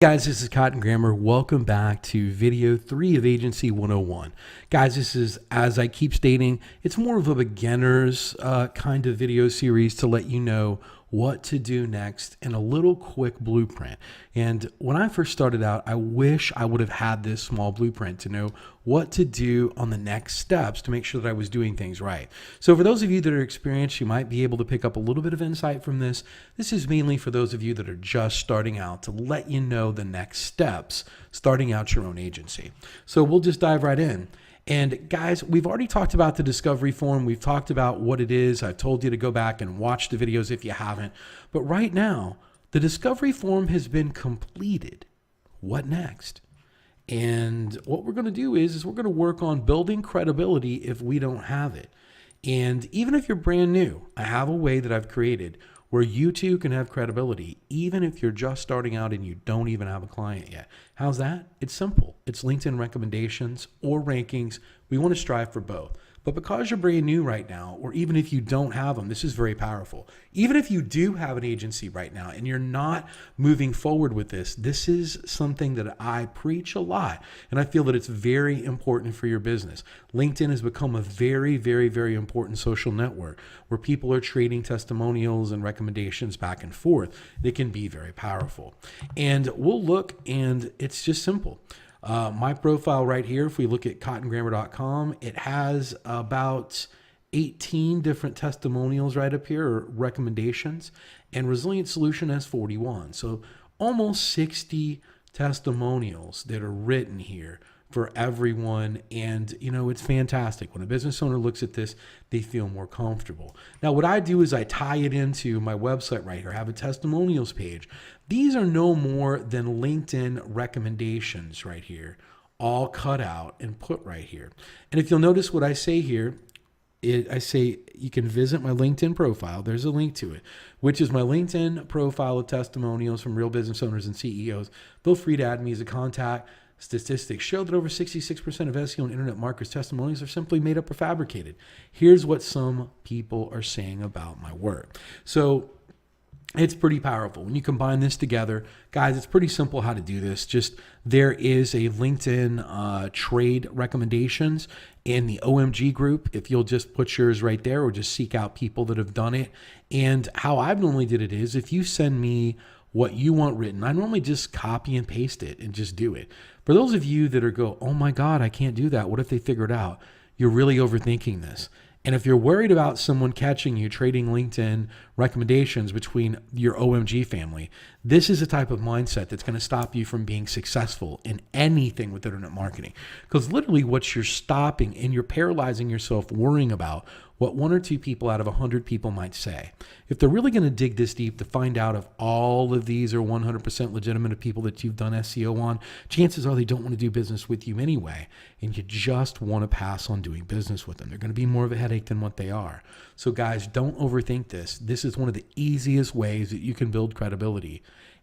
Guys, this is Cotton Grammar. Welcome back to video 3 of Agency 101. Guys, this is, as I keep stating, it's more of a beginner's kind of video series to let you know what to do next and a little quick blueprint. And when I first started out, I wish I would have had this small blueprint to know what to do on the next steps to make sure that I was doing things right. So for those of you that are experienced, you might be able to pick up a little bit of insight from this. This is mainly for those of you that are just starting out to let you know the next steps starting out your own agency. So we'll just dive right in. And guys, we've already talked about the discovery form. We've talked about what it is. I've told you to go back and watch the videos if you haven't. But right now, the discovery form has been completed. What next? And what we're going to do is we're going to work on building credibility if we don't have it. And even if you're brand new, I have a way that I've created where you too can have credibility, even if you're just starting out and you don't even have a client yet. How's that? It's simple. It's LinkedIn recommendations or rankings. We want to strive for both. But because you're brand new right now, or even if you don't have them, this is very powerful. Even if you do have an agency right now and you're not moving forward with this, this is something that I preach a lot. And I feel that it's very important for your business. LinkedIn has become a very, very, very important social network where people are trading testimonials and recommendations back and forth. It can be very powerful. And we'll look, and it's just simple. My profile right here, if we look at cottongrammar.com, it has about 18 different testimonials right up here, or recommendations, and Resilient Solution has 41. So almost 60 testimonials that are written here for everyone. And, you know, it's fantastic. When a business owner looks at this, they feel more comfortable. Now, what I do is I tie it into my website right here. I have a testimonials page. These are no more than LinkedIn recommendations right here, all cut out and put right here. And if you'll notice what I say here, I say you can visit my LinkedIn profile. There's a link to it, which is my LinkedIn profile of testimonials from real business owners and CEOs. Feel free to add me as a contact. Statistics show that over 66% of SEO and internet marketers' testimonials are simply made up or fabricated. Here's what some people are saying about my work. So it's pretty powerful. When you combine this together, guys, it's pretty simple how to do this. Just there is a LinkedIn trade recommendations in the OMG group. If you'll just put yours right there or just seek out people that have done it. And how I've normally did it is if you send me what you want written, I normally just copy and paste it and just do it. For those of you that are oh my God, I can't do that. What if they figure it out? You're really overthinking this. And if you're worried about someone catching you trading LinkedIn recommendations between your OMG family, this is a type of mindset that's going to stop you from being successful in anything with internet marketing. Because literally what you're stopping and you're paralyzing yourself worrying about what one or two people out of 100 people might say. If they're really going to dig this deep to find out if all of these are 100% legitimate of people that you've done SEO on, chances are they don't want to do business with you anyway, and you just want to pass on doing business with them. They're going to be more of a headache than what they are. So guys, don't overthink this. This is one of the easiest ways that you can build credibility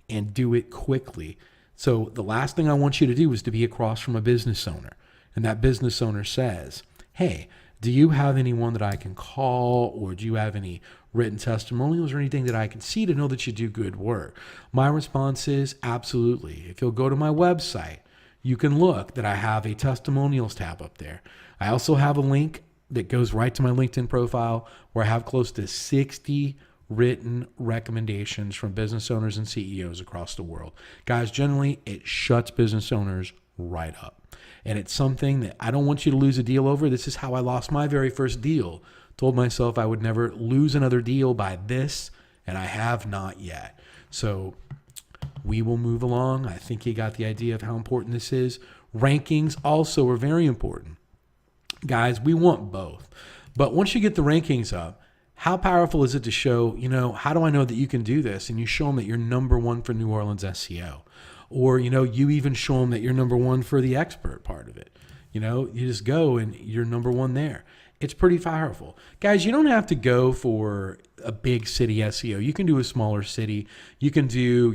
and do it quickly. So the last thing I want you to do is to be across from a business owner, and that business owner says, hey, do you have anyone that I can call, or do you have any written testimonials or anything that I can see to know that you do good work? My response is absolutely. If you'll go to my website, you can look that I have a testimonials tab up there. I also have a link that goes right to my LinkedIn profile where I have close to 60 written recommendations from business owners and CEOs across the world. Guys, generally, it shuts business owners right up. And it's something that I don't want you to lose a deal over. This is how I lost my very first deal. Told myself I would never lose another deal by this, and I have not yet. So we will move along. I think you got the idea of how important this is. Rankings also are very important. Guys, we want both. But once you get the rankings up, how powerful is it to show, how do I know that you can do this? And you show them that you're number one for New Orleans SEO. Or, you even show them that you're number one for the expert part of it. You just go and you're number one there. It's pretty powerful. Guys, you don't have to go for a big city SEO. You can do a smaller city. You can do,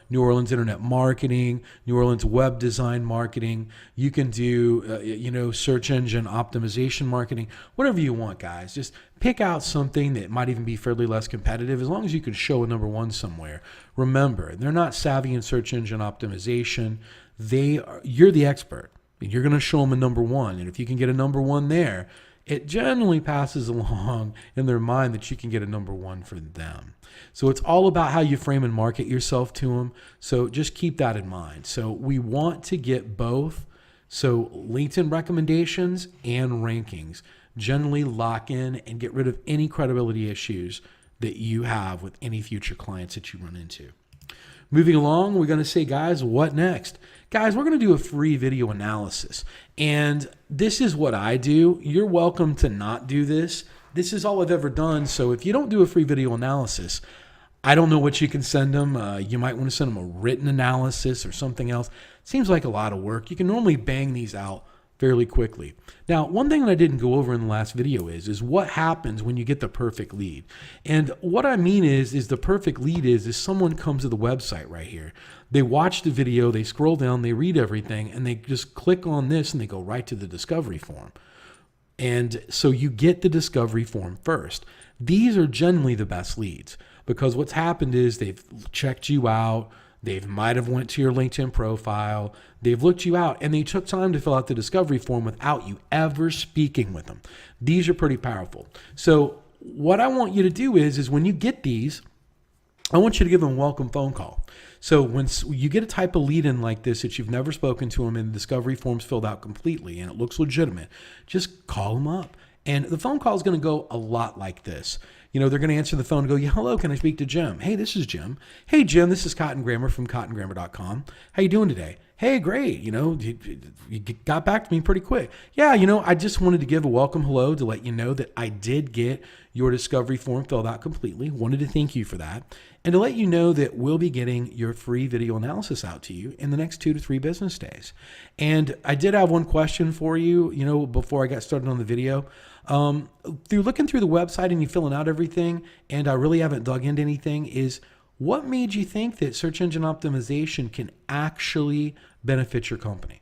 New Orleans internet marketing, New Orleans web design marketing. You can do, search engine optimization marketing, whatever you want, guys. Just pick out something that might even be fairly less competitive as long as you can show a number one somewhere. Remember, they're not savvy in search engine optimization. You're the expert. You're going to show them a number one. And if you can get a number one there, it generally passes along in their mind that you can get a number one for them. So it's all about how you frame and market yourself to them. So just keep that in mind. So we want to get both. So LinkedIn recommendations and rankings generally lock in and get rid of any credibility issues that you have with any future clients that you run into. Moving along, we're going to say, guys, what next? Guys, we're going to do a free video analysis. And this is what I do. You're welcome to not do this. This is all I've ever done. So if you don't do a free video analysis, I don't know what you can send them. You might want to send them a written analysis or something else. Seems like a lot of work. You can normally bang these out fairly quickly. Now, one thing that I didn't go over in the last video is what happens when you get the perfect lead. And what I mean is the perfect lead is someone comes to the website right here. They watch the video, they scroll down, they read everything, and they just click on this and they go right to the discovery form. And so you get the discovery form first. These are generally the best leads because what's happened is they've checked you out. They might have went to your LinkedIn profile. They've looked you out and they took time to fill out the discovery form without you ever speaking with them. These are pretty powerful. So what I want you to do is when you get these, I want you to give them a welcome phone call. So when you get a type of lead in like this that you've never spoken to them and the discovery form's filled out completely and it looks legitimate, just call them up. And the phone call is going to go a lot like this. They're going to answer the phone and go, yeah, hello, can I speak to Jim? Hey, this is Jim. Hey, Jim, this is Cotton Grammar from cottongrammer.com. How you doing today? Hey, great. You got back to me pretty quick. Yeah, I just wanted to give a welcome hello to let you know that I did get your discovery form filled out completely. Wanted to thank you for that. And to let you know that we'll be getting your free video analysis out to you in the next 2 to 3 business days. And I did have one question for you, before I got started on the video. Through looking through the website and you filling out everything, and I really haven't dug into anything, is what made you think that search engine optimization can actually benefit your company?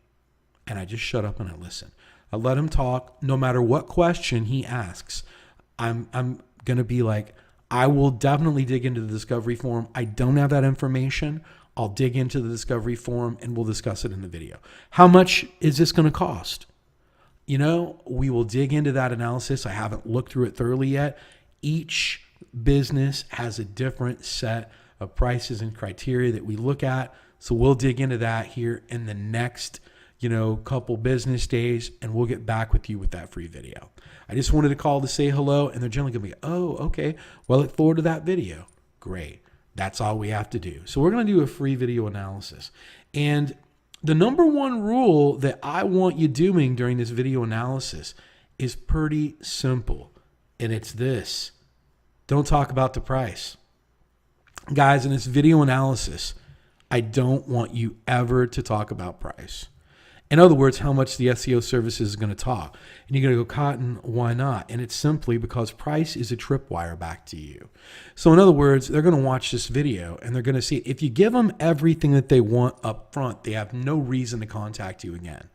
And I just shut up and I listen. I let him talk. No matter what question he asks, I'm going to be like, I will definitely dig into the discovery form. I don't have that information. I'll dig into the discovery form and we'll discuss it in the video. How much is this going to cost? We will dig into that analysis. I haven't looked through it thoroughly yet. Each business has a different set of prices and criteria that we look at. So we'll dig into that here in the next, couple business days, and we'll get back with you with that free video. I just wanted to call to say hello, and they're generally going to be, oh, okay. Well, look forward to that video. Great. That's all we have to do. So we're going to do a free video analysis. And the number one rule that I want you doing during this video analysis is pretty simple. And it's this: don't talk about the price. Guys, in this video analysis, I don't want you ever to talk about price. In other words, how much the SEO service is going to talk. And you're going to go, Cotton, why not? And it's simply because price is a tripwire back to you. So in other words, they're going to watch this video and they're going to see it. If you give them everything that they want up front, they have no reason to contact you again.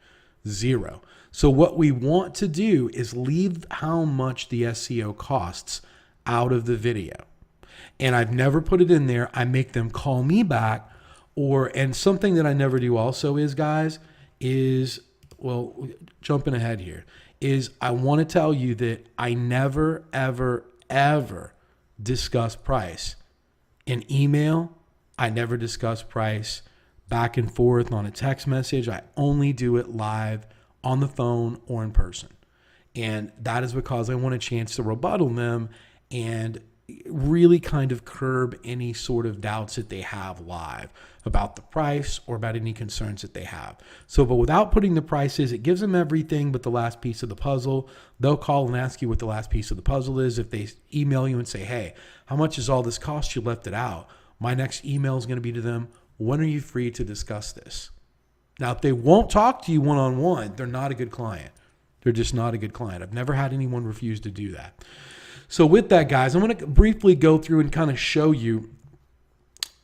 Zero. So what we want to do is leave how much the SEO costs out of the video. And I've never put it in there. I make them call me back, and something that I never do also is, guys, jumping ahead here, is I want to tell you that I never, ever, ever discuss price. In email, I never discuss price back and forth on a text message. I only do it live on the phone or in person. And that is because I want a chance to rebuttal them and really kind of curb any sort of doubts that they have live about the price or about any concerns that they have. So, but without putting the prices, it gives them everything but the last piece of the puzzle. They'll call and ask you what the last piece of the puzzle is. If they email you and say, hey, how much does all this cost? You left it out. My next email is going to be to them, when are you free to discuss this? Now, if they won't talk to you one-on-one, they're not a good client. They're just not a good client. I've never had anyone refuse to do that. So with that, guys, I'm going to briefly go through and kind of show you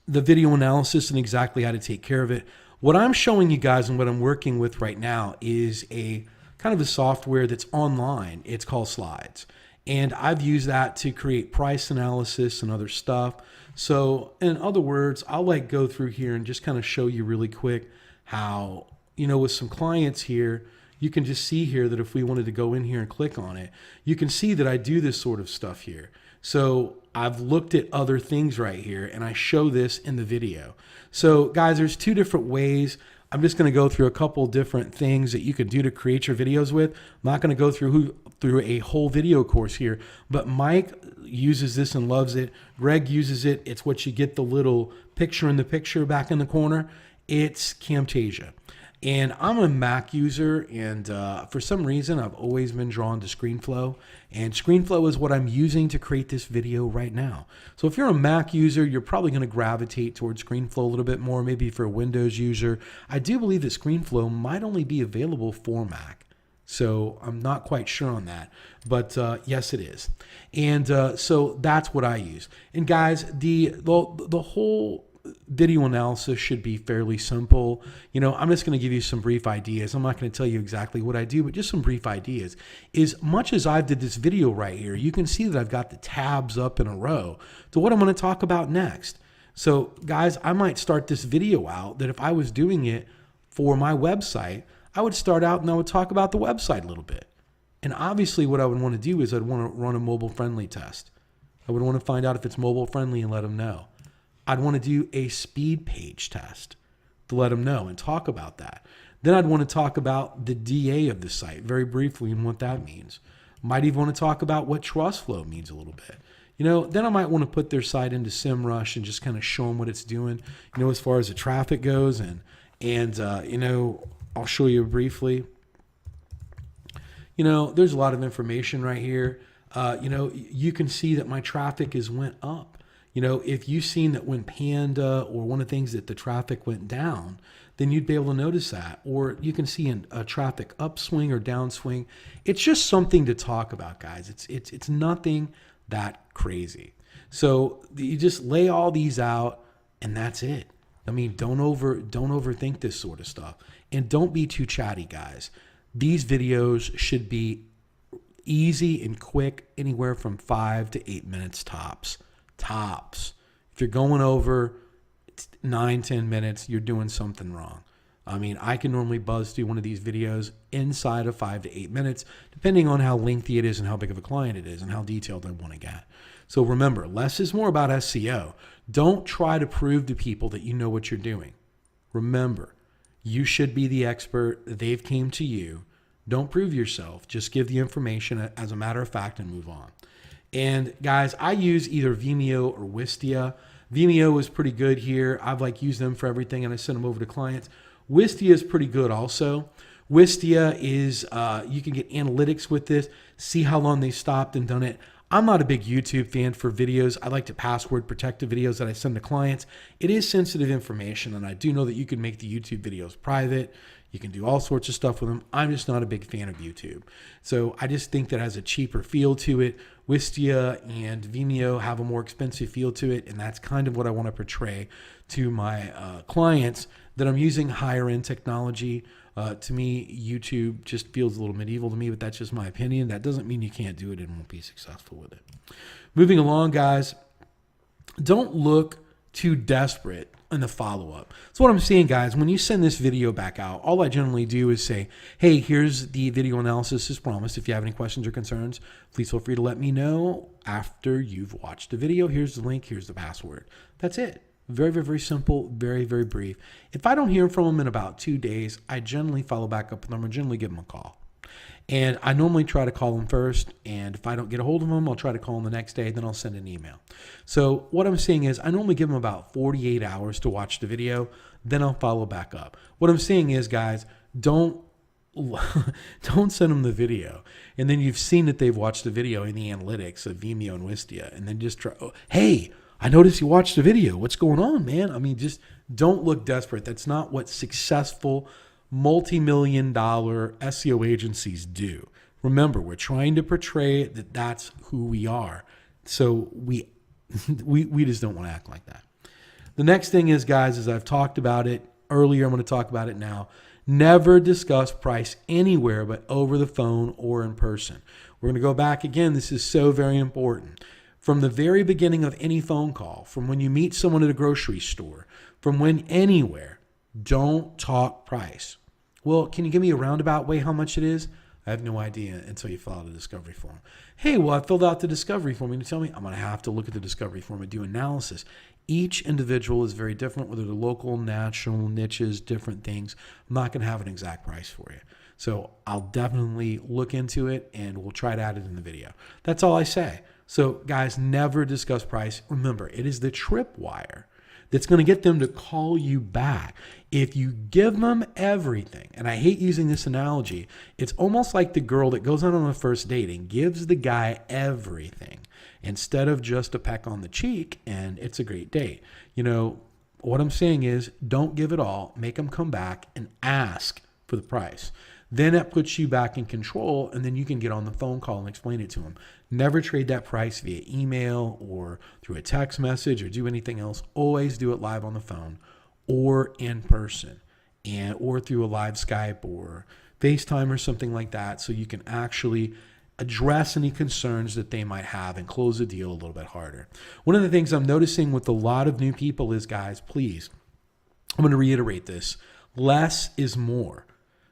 the video analysis and exactly how to take care of it. What I'm showing you guys and what I'm working with right now is a kind of a software that's online. It's called Slides. And I've used that to create price analysis and other stuff. So in other words, I'll like go through here and just kind of show you really quick how, with some clients here, you can just see here that if we wanted to go in here and click on it, you can see that I do this sort of stuff here. So I've looked at other things right here and I show this in the video. So guys, there's two different ways. I'm just going to go through a couple different things that you can do to create your videos with. I'm not going to go through a whole video course here, but Mike uses this and loves it. Greg uses it. It's what you get the little picture in the picture back in the corner. It's Camtasia. And I'm a Mac user, and for some reason, I've always been drawn to ScreenFlow. And ScreenFlow is what I'm using to create this video right now. So if you're a Mac user, you're probably going to gravitate towards ScreenFlow a little bit more. Maybe if you're a Windows user, I do believe that ScreenFlow might only be available for Mac. So I'm not quite sure on that, but yes, it is. And so that's what I use. And guys, the whole video analysis should be fairly simple. I'm just going to give you some brief ideas. I'm not going to tell you exactly what I do, but just some brief ideas. As much as I did this video right here, you can see that I've got the tabs up in a row to what I'm going to talk about next. So guys, I might start this video out that if I was doing it for my website, I would start out and I would talk about the website a little bit. And obviously what I would want to do is I'd want to run a mobile friendly test. I would want to find out if it's mobile friendly and let them know. I'd want to do a speed page test to let them know and talk about that. Then I'd want to talk about the DA of the site very briefly and what that means. Might even want to talk about what TrustFlow means a little bit. Then I might want to put their site into SEMrush and just kind of show them what it's doing, as far as the traffic goes. And I'll show you briefly. There's a lot of information right here. You can see that my traffic went up. If you've seen that when Panda or one of the things that the traffic went down, then you'd be able to notice that. Or you can see a traffic upswing or downswing. It's just something to talk about, guys. It's nothing that crazy. So you just lay all these out and that's it. I mean, don't overthink this sort of stuff. And don't be too chatty, guys. These videos should be easy and quick, anywhere from 5 to 8 minutes tops. If you're going over 9-10 minutes, you're doing something wrong. I mean, I can normally buzz through one of these videos inside of 5 to 8 minutes, depending on how lengthy it is and how big of a client it is and how detailed I want to get. So remember, less is more about SEO. Don't try to prove to people that you know what you're doing. Remember, you should be the expert. They've came to you. Don't prove yourself. Just give the information as a matter of fact and move on. And guys, I use either Vimeo or Wistia. Vimeo is pretty good here. I've used them for everything and I send them over to clients. Wistia is pretty good also. Wistia is, you can get analytics with this, see how long they stopped and done it. I'm not a big YouTube fan for videos. I like to password protect the videos that I send to clients. It is sensitive information, and I do know that you can make the YouTube videos private. You can do all sorts of stuff with them. I'm just not a big fan of YouTube. So I just think that has a cheaper feel to it. Wistia and Vimeo have a more expensive feel to it, and that's kind of what I want to portray to my clients, that I'm using higher end technology. To me, YouTube just feels a little medieval to me, but that's just my opinion. That doesn't mean you can't do it and won't be successful with it. Moving along, guys, don't look too desperate in the follow-up. So what I'm saying, guys, when you send this video back out, all I generally do is say, hey, here's the video analysis as promised. If you have any questions or concerns, please feel free to let me know after you've watched the video. Here's the link. Here's the password. That's it. Very, very, very simple, very, very brief. If I don't hear from them in about 2 days, I generally follow back up with them or generally give them a call. And I normally try to call them first. And if I don't get a hold of them, I'll try to call them the next day. Then I'll send an email. So what I'm saying is I normally give them about 48 hours to watch the video. Then I'll follow back up. What I'm saying is, guys, don't send them the video. And then you've seen that they've watched the video in the analytics of Vimeo and Wistia. And then just try, hey, I noticed you watched the video. What's going on, man? I mean, just don't look desperate. That's not what successful multi-million-dollar SEO agencies do. Remember, we're trying to portray that that's who we are. So we just don't want to act like that. The next thing is, guys, as I've talked about it earlier, I'm going to talk about it now. Never discuss price anywhere but over the phone or in person. We're going to go back again. This is so very important. From the very beginning of any phone call, from when you meet someone at a grocery store, from when anywhere, don't talk price. Well, can you give me a roundabout way how much it is? I have no idea until you fill out a discovery form. Hey, well, I filled out the discovery form. You tell me? I'm going to have to look at the discovery form and do analysis. Each individual is very different, whether they're local, national, niches, different things. I'm not going to have an exact price for you. So I'll definitely look into it and we'll try to add it in the video. That's all I say. So guys, never discuss price. Remember, it is the tripwire that's going to get them to call you back. If you give them everything, and I hate using this analogy, it's almost like the girl that goes out on a first date and gives the guy everything instead of just a peck on the cheek, and it's a great date. You know, what I'm saying is don't give it all. Make them come back and ask for the price. Then that puts you back in control, and then you can get on the phone call and explain it to them. Never trade that price via email or through a text message or do anything else. Always do it live on the phone or in person, or through a live Skype or FaceTime or something like that, so you can actually address any concerns that they might have and close the deal a little bit harder. One of the things I'm noticing with a lot of new people is, guys, please, I'm going to reiterate this. Less is more.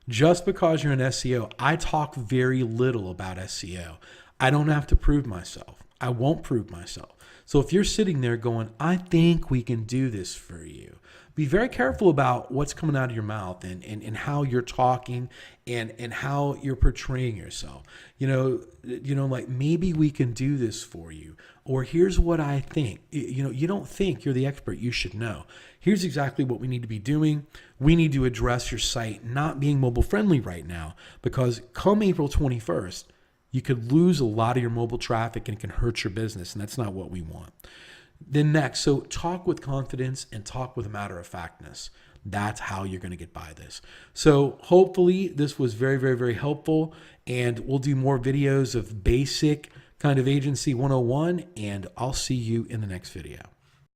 Just because you're an SEO, I talk very little about SEO. I don't have to prove myself. I won't prove myself. So if you're sitting there going, I think we can do this for you, be very careful about what's coming out of your mouth and how you're talking and how you're portraying yourself. You know, like maybe we can do this for you, or here's what I think. You know, you don't think you're the expert. You should know. Here's exactly what we need to be doing. We need to address your site not being mobile friendly right now, because come April 21st, you could lose a lot of your mobile traffic and it can hurt your business, and that's not what we want. Then next, so talk with confidence and talk with a matter of factness. That's how you're going to get by this. So hopefully this was very, very, very helpful, and we'll do more videos of basic kind of agency 101, and I'll see you in the next video.